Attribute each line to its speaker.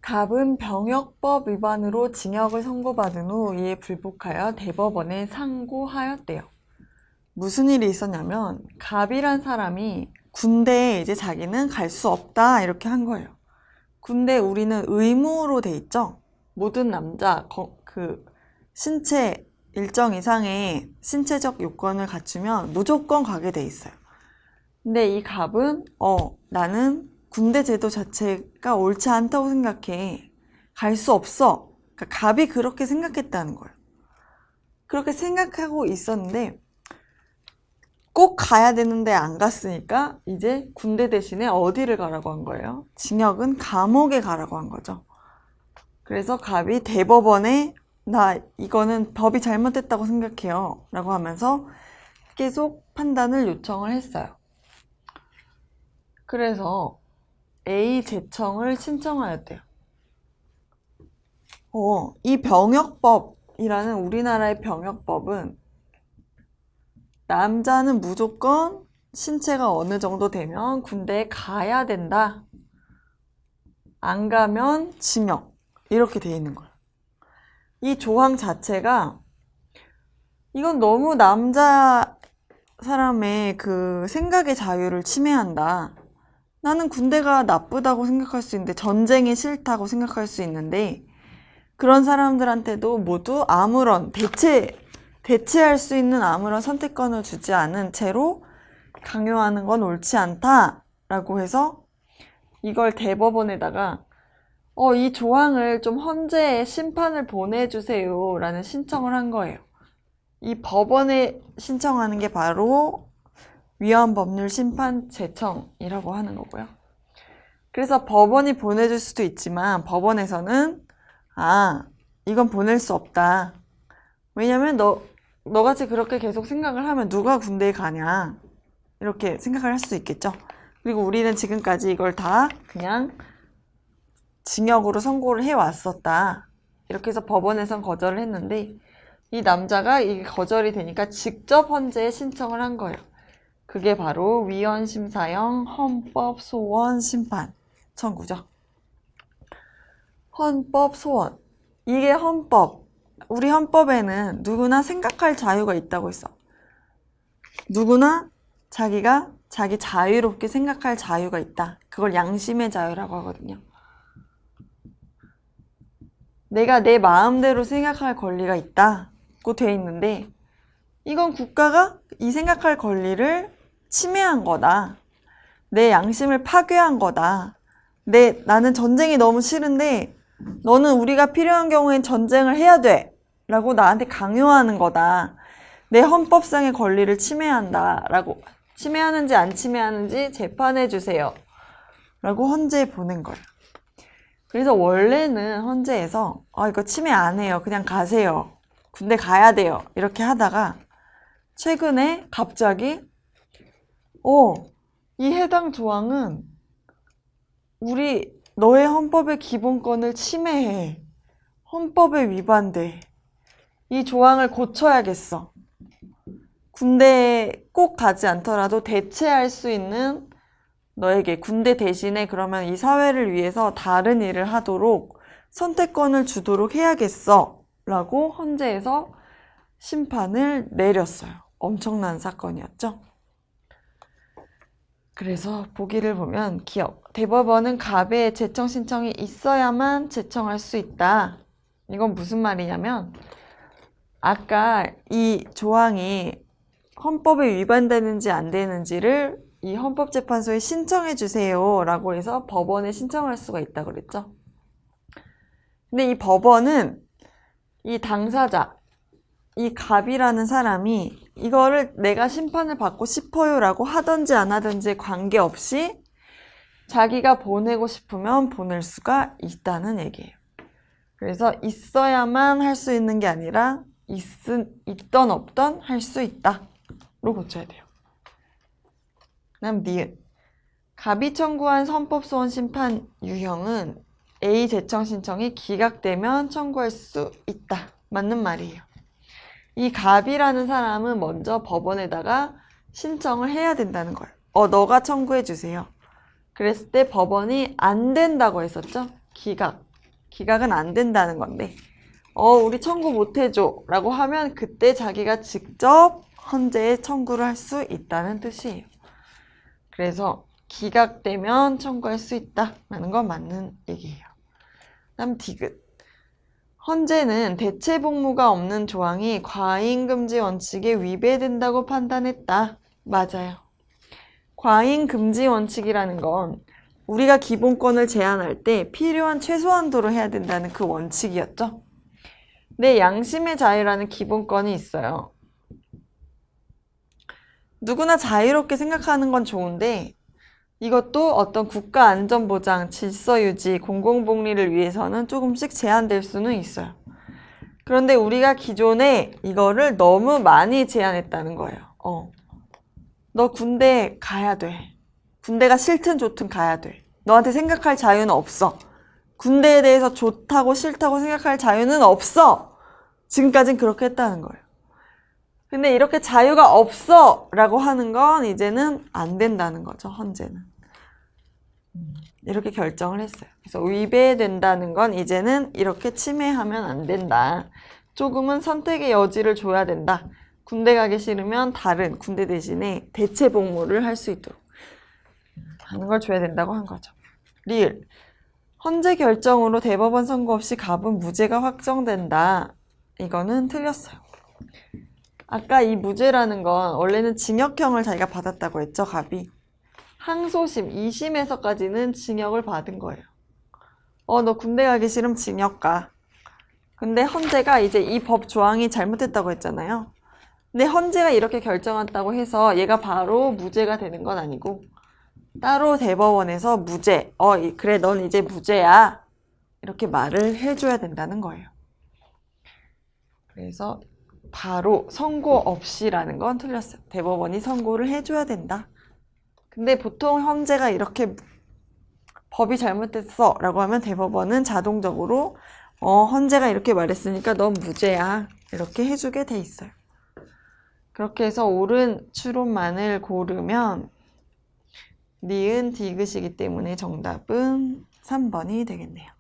Speaker 1: 갑은 병역법 위반으로 징역을 선고받은 후 이에 불복하여 대법원에 상고하였대요. 무슨 일이 있었냐면 갑이란 사람이 군대에 이제 자기는 갈 수 없다 이렇게 한 거예요. 군대 우리는 의무로 돼 있죠. 모든 남자 신체 일정 이상의 신체적 요건을 갖추면 무조건 가게 돼 있어요. 근데 이 갑은 나는 군대 제도 자체가 옳지 않다고 생각해. 갈 수 없어. 그러니까 갑이 그렇게 생각했다는 거예요. 그렇게 생각하고 있었는데 꼭 가야 되는데 안 갔으니까 이제 군대 대신에 어디를 가라고 한 거예요? 징역은 감옥에 가라고 한 거죠. 그래서 갑이 대법원에 나 이거는 법이 잘못됐다고 생각해요 라고 하면서 계속 판단을 요청을 했어요. 그래서 A 제청을 신청하였대요. 이 병역법이라는 우리나라의 병역법은 남자는 무조건 신체가 어느 정도 되면 군대에 가야 된다. 안 가면 징역. 이렇게 돼 있는 거예요. 이 조항 자체가 이건 너무 남자 사람의 그 생각의 자유를 침해한다. 나는 군대가 나쁘다고 생각할 수 있는데 전쟁이 싫다고 생각할 수 있는데 그런 사람들한테도 모두 아무런 대체할 수 있는 아무런 선택권을 주지 않은 채로 강요하는 건 옳지 않다라고 해서 이걸 대법원에다가 이 조항을 좀 헌재에 심판을 보내주세요 라는 신청을 한 거예요. 이 법원에 신청하는 게 바로 위헌법률심판 제청이라고 하는 거고요. 그래서 법원이 보내줄 수도 있지만 법원에서는 이건 보낼 수 없다. 왜냐면 너같이 그렇게 계속 생각을 하면 누가 군대에 가냐 이렇게 생각을 할 수 있겠죠. 그리고 우리는 지금까지 이걸 다 그냥 징역으로 선고를 해왔었다. 이렇게 해서 법원에선 거절을 했는데 이 남자가 이게 거절이 되니까 직접 헌재에 신청을 한 거예요. 그게 바로 위헌심사형 헌법소원심판 청구죠. 헌법소원. 이게 헌법. 우리 헌법에는 누구나 생각할 자유가 있다고 했어. 누구나 자기가 자기 자유롭게 생각할 자유가 있다. 그걸 양심의 자유라고 하거든요. 내가 내 마음대로 생각할 권리가 있다고 돼 있는데 이건 국가가 이 생각할 권리를 침해한 거다. 내 양심을 파괴한 거다. 나는 전쟁이 너무 싫은데 너는 우리가 필요한 경우엔 전쟁을 해야 돼 라고 나한테 강요하는 거다. 내 헌법상의 권리를 침해한다 라고 침해하는지 안 침해하는지 재판해 주세요 라고 헌재에 보낸 거예요. 그래서 원래는 헌재에서 이거 침해 안 해요. 그냥 가세요. 군대 가야 돼요. 이렇게 하다가 최근에 갑자기 이 해당 조항은 너의 헌법의 기본권을 침해해. 헌법에 위반돼. 이 조항을 고쳐야겠어. 군대에 꼭 가지 않더라도 대체할 수 있는 너에게 군대 대신에 그러면 이 사회를 위해서 다른 일을 하도록 선택권을 주도록 해야겠어 라고 헌재에서 심판을 내렸어요. 엄청난 사건이었죠. 그래서 보기를 보면 대법원은 갑의 제청 신청이 있어야만 제청할 수 있다. 이건 무슨 말이냐면 아까 이 조항이 헌법에 위반되는지 안 되는지를 이 헌법재판소에 신청해 주세요 라고 해서 법원에 신청할 수가 있다고 그랬죠. 근데 이 법원은 이 당사자, 이 갑이라는 사람이 이거를 내가 심판을 받고 싶어요 라고 하든지 안 하든지 관계없이 자기가 보내고 싶으면 보낼 수가 있다는 얘기예요. 그래서 있어야만 할 수 있는 게 아니라 있던 없던 할 수 있다 로 고쳐야 돼요. 그다음 니은. 갑이 청구한 헌법소원 심판 유형은 A 제청 신청이 기각되면 청구할 수 있다. 맞는 말이에요. 이 갑이라는 사람은 먼저 법원에다가 신청을 해야 된다는 거예요. 너가 청구해 주세요. 그랬을 때 법원이 안 된다고 했었죠? 기각. 기각은 안 된다는 건데 우리 청구 못 해줘 라고 하면 그때 자기가 직접 헌재에 청구를 할 수 있다는 뜻이에요. 그래서 기각되면 청구할 수 있다라는 건 맞는 얘기예요. 다음 디귿. 헌재는 대체 복무가 없는 조항이 과잉금지 원칙에 위배된다고 판단했다. 맞아요. 과잉금지 원칙이라는 건 우리가 기본권을 제한할 때 필요한 최소한도로 해야 된다는 그 원칙이었죠. 내 양심의 자유라는 기본권이 있어요. 누구나 자유롭게 생각하는 건 좋은데 이것도 어떤 국가 안전보장, 질서 유지, 공공복리를 위해서는 조금씩 제한될 수는 있어요. 그런데 우리가 기존에 이거를 너무 많이 제한했다는 거예요. 너 군대 가야 돼. 군대가 싫든 좋든 가야 돼. 너한테 생각할 자유는 없어. 군대에 대해서 좋다고 싫다고 생각할 자유는 없어. 지금까진 그렇게 했다는 거예요. 근데 이렇게 자유가 없어 라고 하는 건 이제는 안 된다는 거죠. 헌재는. 이렇게 결정을 했어요. 그래서 위배된다는 건 이제는 이렇게 침해하면 안 된다. 조금은 선택의 여지를 줘야 된다. 군대 가기 싫으면 다른 군대 대신에 대체 복무를 할 수 있도록 하는 걸 줘야 된다고 한 거죠. 리을. 헌재 결정으로 대법원 선고 없이 갑은 무죄가 확정된다. 이거는 틀렸어요. 아까 이 무죄라는 건 원래는 징역형을 자기가 받았다고 했죠, 갑이. 항소심, 2심에서까지는 징역을 받은 거예요. 너 군대 가기 싫으면 징역 가. 근데 헌재가 이제 이 법 조항이 잘못됐다고 했잖아요. 근데 헌재가 이렇게 결정했다고 해서 얘가 바로 무죄가 되는 건 아니고 따로 대법원에서 무죄, 그래 넌 이제 무죄야. 이렇게 말을 해줘야 된다는 거예요. 그래서 바로 선고 없이라는 건 틀렸어요. 대법원이 선고를 해줘야 된다. 근데 보통 헌재가 이렇게 법이 잘못됐어 라고 하면 대법원은 자동적으로 헌재가 이렇게 말했으니까 넌 무죄야 이렇게 해주게 돼 있어요. 그렇게 해서 옳은 추론만을 고르면 니은 디귿이기 때문에 정답은 3번이 되겠네요.